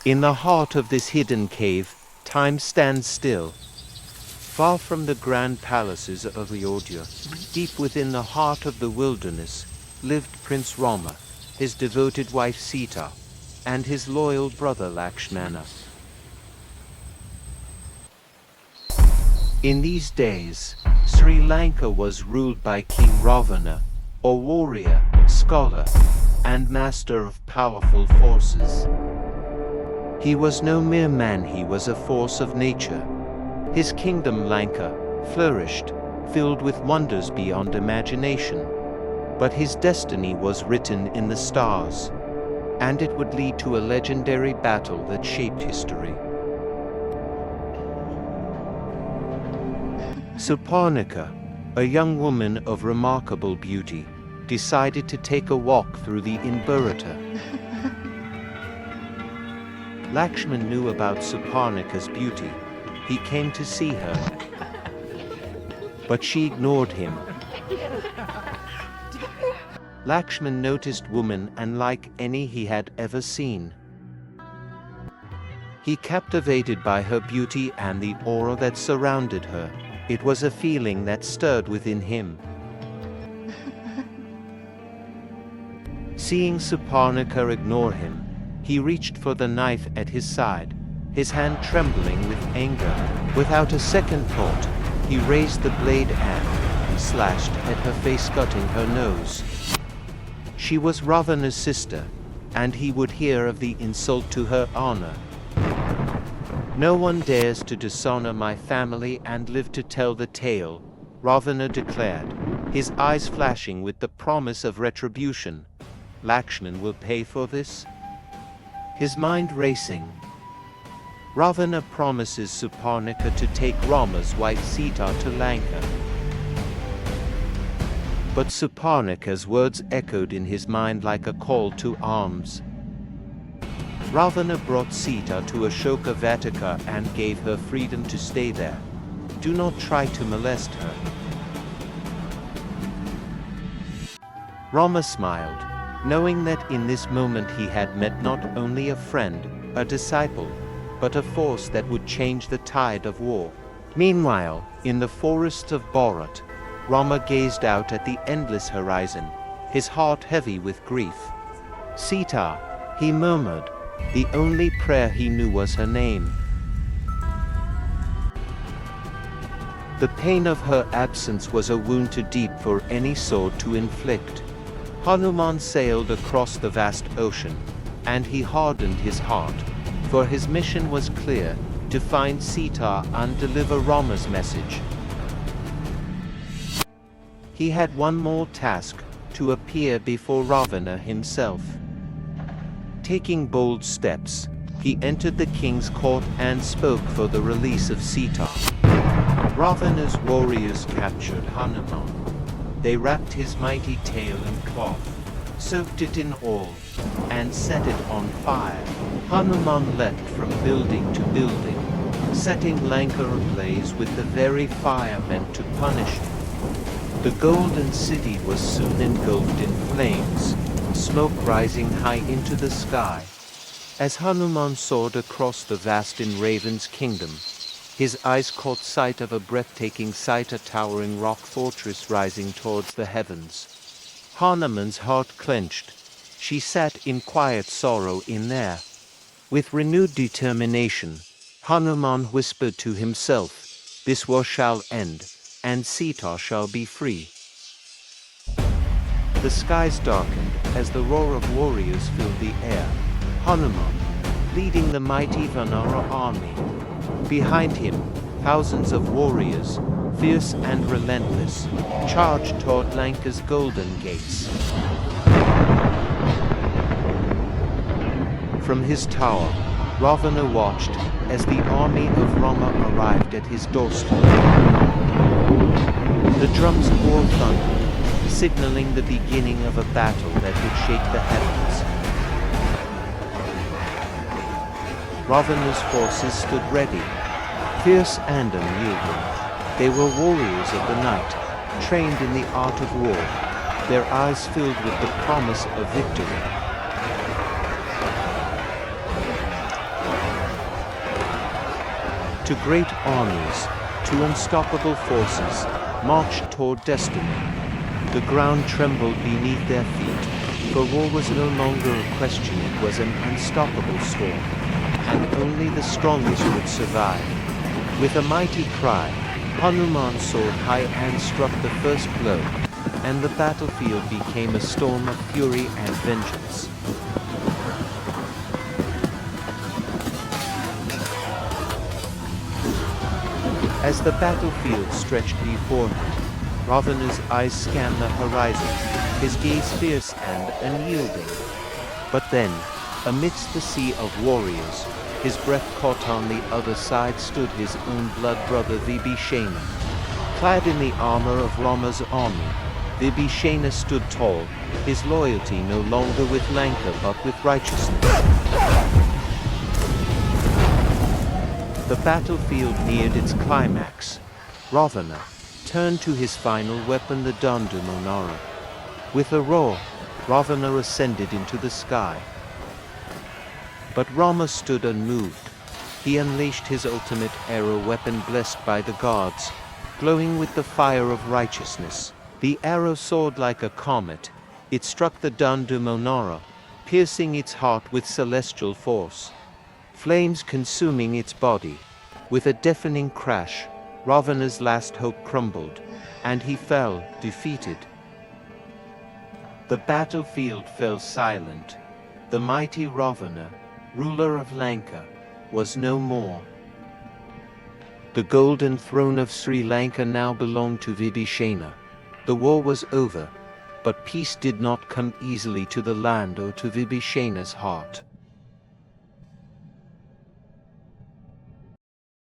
In the heart of this hidden cave, time stands still. Far from the grand palaces of Ayodhya, deep within the heart of the wilderness, lived Prince Rama, his devoted wife Sita, and his loyal brother Lakshmana. In these days, Sri Lanka was ruled by King Ravana, a warrior, scholar, and master of powerful forces. He was no mere man, he was a force of nature. His kingdom Lanka flourished, filled with wonders beyond imagination. But his destiny was written in the stars, and it would lead to a legendary battle that shaped history. Suparnika, a young woman of remarkable beauty, decided to take a walk through the Bharata. Lakshman knew about Suparnika's beauty. He came to see her, but she ignored him. Lakshman noticed woman unlike any he had ever seen. He captivated by her beauty and the aura that surrounded her. It was a feeling that stirred within him. Seeing Suparnika ignore him, he reached for the knife at his side, his hand trembling with anger. Without a second thought, he raised the blade and slashed at her face, cutting her nose. She was Ravana's sister, and he would hear of the insult to her honor. No one dares to dishonor my family and live to tell the tale, Ravana declared, his eyes flashing with the promise of retribution. Lakshman will pay for this? His mind racing. Ravana promises Suparnika to take Rama's wife Sita to Lanka. But Suparnika's words echoed in his mind like a call to arms. Ravana brought Sita to Ashoka Vatika and gave her freedom to stay there. Do not try to molest her. Rama smiled, knowing that in this moment he had met not only a friend, a disciple, but a force that would change the tide of war. Meanwhile, in the forests of Bharat, Rama gazed out at the endless horizon, his heart heavy with grief. Sita, he murmured. The only prayer he knew was her name. The pain of her absence was a wound too deep for any sword to inflict. Hanuman sailed across the vast ocean, and he hardened his heart, for his mission was clear, to find Sita and deliver Rama's message. He had one more task, to appear before Ravana himself. Taking bold steps, he entered the king's court and spoke for the release of Sita. Ravana's warriors captured Hanuman. They wrapped his mighty tail in cloth, soaked it in oil, and set it on fire. Hanuman leapt from building to building, setting Lanka ablaze with the very fire meant to punish him. The golden city was soon engulfed in flames, smoke rising high into the sky. As Hanuman soared across the vast Ravan's kingdom, his eyes caught sight of a breathtaking sight, a towering rock fortress rising towards the heavens. Hanuman's heart clenched. She sat in quiet sorrow in there. With renewed determination, Hanuman whispered to himself, "This war shall end, and Sita shall be free." The skies darkened as the roar of warriors filled the air. Hanuman, leading the mighty Vanara army. Behind him, thousands of warriors, fierce and relentless, charged toward Lanka's golden gates. From his tower, Ravana watched as the army of Rama arrived at his doorstep. The drums bore thunder, signaling the beginning of a battle that would shake the heavens. Ravana's forces stood ready, fierce and unyielding. They were warriors of the night, trained in the art of war, their eyes filled with the promise of victory. To great armies, to unstoppable forces, marched toward destiny. The ground trembled beneath their feet, for war was no longer a question, it was an unstoppable storm, and only the strongest would survive. With a mighty cry, Hanuman soared high and struck the first blow, and the battlefield became a storm of fury and vengeance. As the battlefield stretched before him, Ravana's eyes scanned the horizon, his gaze fierce and unyielding. But then, amidst the sea of warriors, his breath caught. On the other side stood his own blood brother Vibhishana. Clad in the armor of Rama's army, Vibhishana stood tall, his loyalty no longer with Lanka but with righteousness. The battlefield neared its climax. Ravana turned to his final weapon, the Dandamonara. With a roar, Ravana ascended into the sky. But Rama stood unmoved. He unleashed his ultimate arrow weapon, blessed by the gods, glowing with the fire of righteousness. The arrow soared like a comet. It struck the Dandamonara, piercing its heart with celestial force, flames consuming its body. With a deafening crash, Ravana's last hope crumbled, and he fell, defeated. The battlefield fell silent. The mighty Ravana, ruler of Lanka, was no more. The golden throne of Sri Lanka now belonged to Vibhishana. The war was over, but peace did not come easily to the land or to Vibhishana's heart.